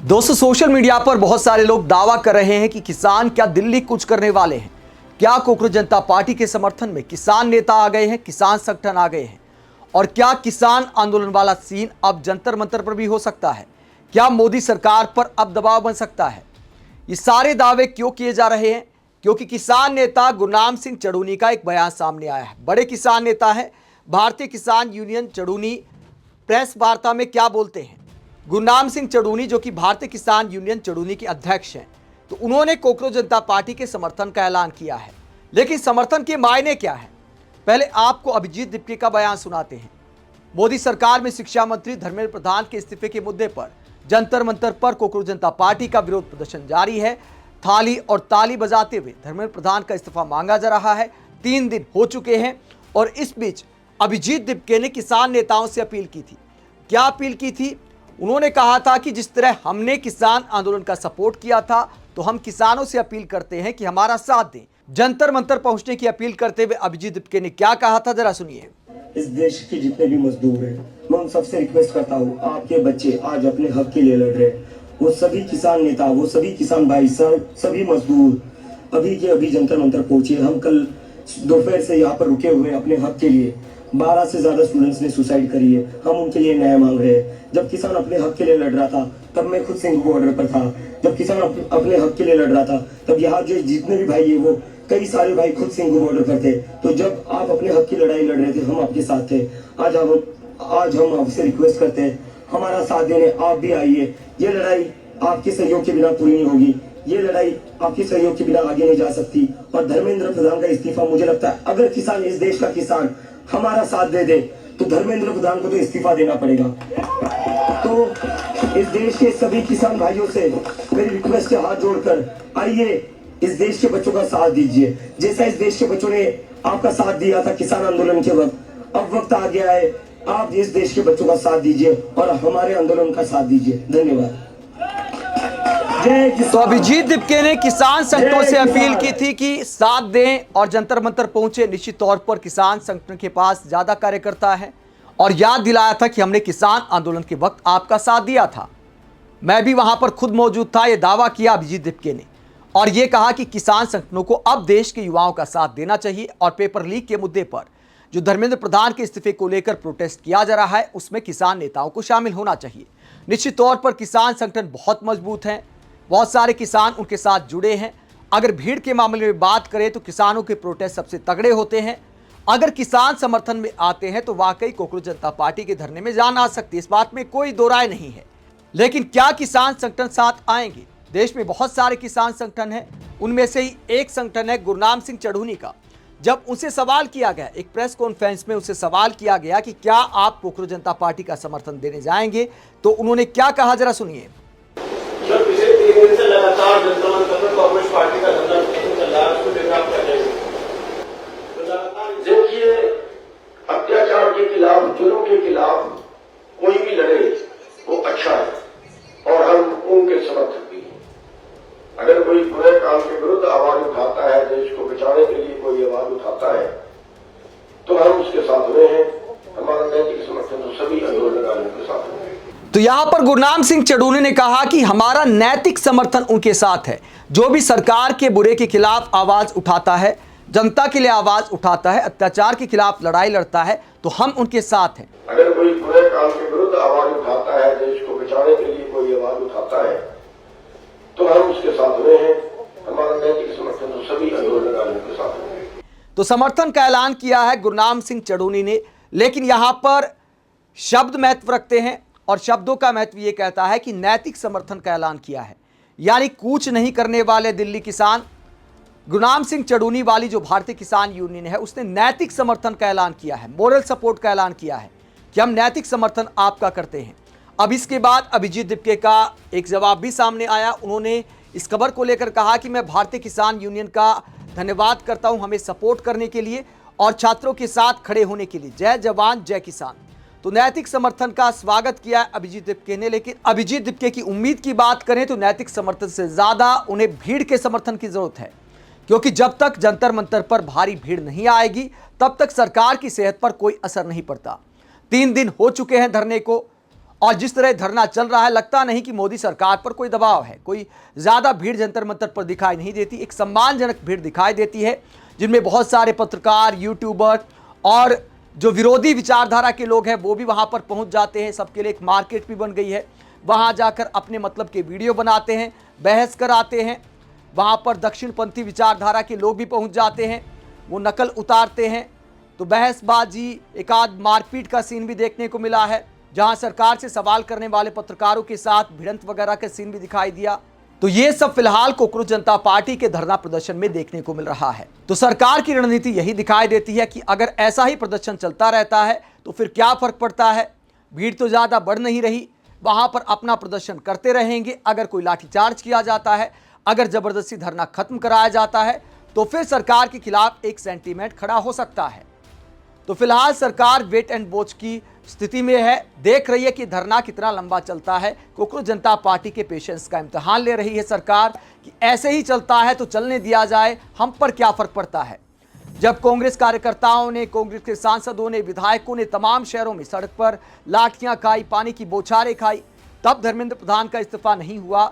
दोस्तों, social media पर बहुत सारे लोग दावा कर रहे हैं कि किसान क्या दिल्ली कूच करने वाले हैं। क्या कोकरोच जनता पार्टी के समर्थन में किसान नेता आ गए हैं, किसान संगठन आ गए हैं, और क्या किसान आंदोलन वाला सीन अब जंतर मंतर पर भी हो सकता है? क्या मोदी सरकार पर अब दबाव बन सकता है? ये सारे दावे क्यों किए जा रहे हैं? क्योंकि किसान नेता गुरनाम सिंह चड़ूनी का एक बयान सामने आया है। बड़े किसान नेता है, भारतीय किसान यूनियन चड़ूनी प्रेस वार्ता में क्या बोलते हैं? गुरनाम सिंह चड़ूनी, जो कि भारतीय किसान यूनियन चड़ूनी के अध्यक्ष हैं, तो उन्होंने कोकरोच जनता पार्टी के समर्थन का ऐलान किया है। लेकिन समर्थन के मायने क्या है? पहले आपको अभिजीत दीपके का बयान सुनाते हैं। मोदी सरकार में शिक्षा मंत्री धर्मेंद्र प्रधान के इस्तीफे के मुद्दे पर जंतर मंतर पर कोकरोच जनता पार्टी का विरोध प्रदर्शन जारी है। थाली और ताली बजाते हुए धर्मेंद्र प्रधान का इस्तीफा मांगा जा रहा है। 3 दिन हो चुके हैं और इस बीच अभिजीत दीपके ने किसान नेताओं से अपील की थी। क्या अपील की थी? उन्होंने कहा था कि जिस तरह हमने किसान आंदोलन का सपोर्ट किया था, तो हम किसानों से अपील करते हैं कि हमारा साथ दें। जंतर मंतर पहुंचने की अपील करते हुए अभिजीत दीपके ने क्या कहा था, जरा सुनिए। इस देश के जितने भी मजदूर हैं, मैं उन सबसे रिक्वेस्ट करता हूँ, आपके बच्चे आज अपने हक के लिए लड़ रहे हैं। वो सभी किसान नेता, वो सभी किसान भाई, सभी मजदूर अभी के अभी जंतर मंतर पहुंचे। हम कल दोपहर से यहाँ पर रुके हुए हैं अपने हक के लिए। 12 से ज्यादा स्टूडेंट्स ने सुसाइड करी है। हम उनके लिए न्याय मांग रहे हैं। जब किसान अपने हक के लिए लड़ रहा था, तब मैं खुद सिंह बॉर्डर पर था। जब किसान अपने हक के लिए लड़ रहा था, तब यहाँ जो जितने भी भाई है, वो कई सारे भाई खुद सिंह बॉर्डर पर थे। तो जब आप अपने हक की लड़ाई लड़ रहे थे, हम आपके साथ थे। आज हम आपसे रिक्वेस्ट करते हैं, हमारा साथ देने आप भी आइए। ये लड़ाई आपके सहयोग के बिना पूरी नहीं होगी। ये लड़ाई आपके सहयोग के बिना आगे नहीं जा सकती। और धर्मेंद्र प्रधान का इस्तीफा, मुझे लगता है अगर किसान, इस देश का किसान हमारा साथ दे दे, तो धर्मेंद्र प्रधान को तो इस्तीफा देना पड़ेगा। तो इस देश के सभी किसान भाइयों से मेरी रिक्वेस्ट है, हाथ जोड़कर आइए, इस देश के बच्चों का साथ दीजिए। जैसा इस देश के बच्चों ने आपका साथ दिया था किसान आंदोलन के वक्त, अब वक्त आ गया है, आप इस देश के बच्चों का साथ दीजिए और हमारे आंदोलन का साथ दीजिए। धन्यवाद। तो अभिजीत दीपके ने किसान संगठनों से अपील की थी कि साथ दें और जंतर मंतर पहुंचे। निश्चित तौर पर किसान संगठन के पास ज्यादा कार्यकर्ता है और याद दिलाया था कि हमने किसान आंदोलन के वक्त आपका साथ दिया था। मैं भी वहां पर खुद मौजूद था। यह दावा किया अभिजीत दीपके ने और यह कहा कि किसान संगठनों को अब देश के युवाओं का साथ देना चाहिए और पेपर लीक के मुद्दे पर जो धर्मेंद्र प्रधान के इस्तीफे को लेकर प्रोटेस्ट किया जा रहा है, उसमें किसान नेताओं को शामिल होना चाहिए। निश्चित तौर पर किसान संगठन बहुत मजबूत हैं, बहुत सारे किसान उनके साथ जुड़े हैं। अगर भीड़ के मामले में बात करें तो किसानों के प्रोटेस्ट सबसे तगड़े होते हैं। अगर किसान समर्थन में आते हैं तो वाकई कोकरोच जनता पार्टी के धरने में जान आ सकती है, इस बात में कोई दो राय नहीं है। लेकिन क्या किसान संगठन साथ आएंगे? देश में बहुत सारे किसान संगठन हैं, उनमें से ही एक संगठन है गुरनाम सिंह चड़ूनी का। जब उनसे सवाल किया गया, एक प्रेस कॉन्फ्रेंस में उनसे सवाल किया गया कि क्या आप कोकरोच जनता पार्टी का समर्थन देने जाएंगे, तो उन्होंने क्या कहा, जरा सुनिए। जब पिछले 3 दिन से लगातार जनता मंत्र में कांग्रेस पार्टी का धरना चल रहा है, उसको लेकर आप क्या कहेंगे? देखिए, अत्याचार के खिलाफ, जुल्म के खिलाफ कोई भी लड़े वो अच्छा है और हम उनके समर्थक भी हैं। अगर कोई बुरे काम के विरुद्ध आवाज उठाता है, देश को बचाने के लिए कोई आवाज उठाता है, तो हम उसके साथ हुए हैं। हमारा नैतिक समर्थन तो सभी आंदोलनकारियों के साथ हुए हैं। तो यहां पर गुरनाम सिंह चड़ूनी ने कहा कि हमारा नैतिक समर्थन उनके साथ है। जो भी सरकार के बुरे के खिलाफ आवाज उठाता है, जनता के लिए आवाज उठाता है, अत्याचार के खिलाफ लड़ाई लड़ता है, तो हम उनके साथ हैं। अगर कोई बुरे काम के विरुद्ध आवाज उठाता है, देश को बचाने के लिए कोई आवाज उठाता है, तो हम उसके साथ हुए हैं। हमारा नैतिक समर्थन तो सभी आंदोलनकारियों के साथ हुए हैं। तो समर्थन का ऐलान किया है गुरनाम सिंह चड़ूनी ने। लेकिन यहां पर शब्द महत्व रखते हैं और शब्दों का महत्व यह कहता है कि नैतिक समर्थन का ऐलान किया है, यानी कूच नहीं करने वाले दिल्ली किसान। गुरनाम सिंह चड़ूनी वाली जो भारतीय किसान यूनियन है, उसने नैतिक समर्थन का ऐलान किया है, मोरल सपोर्ट का ऐलान किया है कि हम नैतिक समर्थन आपका करते हैं। अब इसके बाद अभिजीत दीपके का एक जवाब भी सामने आया। उन्होंने इस खबर को लेकर कहा कि मैं भारतीय किसान यूनियन का धन्यवाद करता हूं हमें सपोर्ट करने के लिए और छात्रों के साथ खड़े होने के लिए। जय जवान जय किसान। तो नैतिक समर्थन का स्वागत किया अभिजीत दीपके ने। लेकिन अभिजीत दीपके की उम्मीद की बात करें तो नैतिक समर्थन से ज्यादा उन्हें भीड़ के समर्थन की जरूरत है, क्योंकि जब तक जंतर मंतर पर भारी भीड़ नहीं आएगी तब तक सरकार की सेहत पर कोई असर नहीं पड़ता। 3 दिन हो चुके हैं धरने को और जिस तरह धरना चल रहा है, लगता नहीं कि मोदी सरकार पर कोई दबाव है। कोई ज्यादा भीड़ जंतर मंतर पर दिखाई नहीं देती, एक सम्मानजनक भीड़ दिखाई देती है, जिनमें बहुत सारे पत्रकार, यूट्यूबर और जो विरोधी विचारधारा के लोग हैं वो भी वहां पर पहुंच जाते हैं। सबके लिए एक मार्केट भी बन गई है, वहां जाकर अपने मतलब के वीडियो बनाते हैं, बहस कराते हैं। वहां पर दक्षिणपंथी विचारधारा के लोग भी पहुंच जाते हैं, वो नकल उतारते हैं। तो बहसबाजी, एक आध मारपीट का सीन भी देखने को मिला है, जहां सरकार से सवाल करने वाले पत्रकारों के साथ भिड़ंत वगैरह का सीन भी दिखाई दिया। तो ये सब फिलहाल कोकरोच जनता पार्टी के धरना प्रदर्शन में देखने को मिल रहा है। तो सरकार की रणनीति यही दिखाई देती है कि अगर ऐसा ही प्रदर्शन चलता रहता है तो फिर क्या फर्क पड़ता है, भीड़ तो ज्यादा बढ़ नहीं रही, वहां पर अपना प्रदर्शन करते रहेंगे। अगर कोई लाठीचार्ज किया जाता है, अगर जबरदस्ती धरना खत्म कराया जाता है, तो फिर सरकार के खिलाफ एक सेंटीमेंट खड़ा हो सकता है। तो फिलहाल सरकार वेट एंड वॉच की स्थिति में है, देख रही है कि धरना कितना लंबा चलता है। कोकरोच जनता पार्टी के पेशेंस का इम्तिहान ले रही है सरकार कि ऐसे ही चलता है तो चलने दिया जाए, हम पर क्या फर्क पड़ता है। जब कांग्रेस कार्यकर्ताओं ने, कांग्रेस के सांसदों ने, विधायकों ने तमाम शहरों में सड़क पर लाठियां खाई, पानी की बौछारें खाई, तब धर्मेंद्र प्रधान का इस्तीफा नहीं हुआ,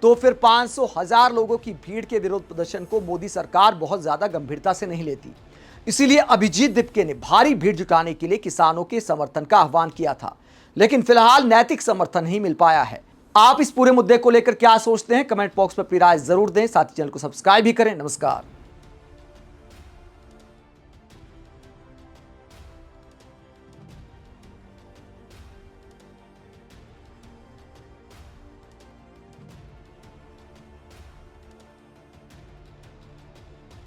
तो फिर 500,000 लोगों की भीड़ के विरोध प्रदर्शन को मोदी सरकार बहुत ज्यादा गंभीरता से नहीं लेती। इसीलिए अभिजीत दीपके ने भारी भीड़ जुटाने के लिए किसानों के समर्थन का आह्वान किया था, लेकिन फिलहाल नैतिक समर्थन नहीं मिल पाया है। आप इस पूरे मुद्दे को लेकर क्या सोचते हैं, कमेंट बॉक्स में अपनी राय जरूर दें। साथ ही चैनल को सब्सक्राइब भी करें। नमस्कार।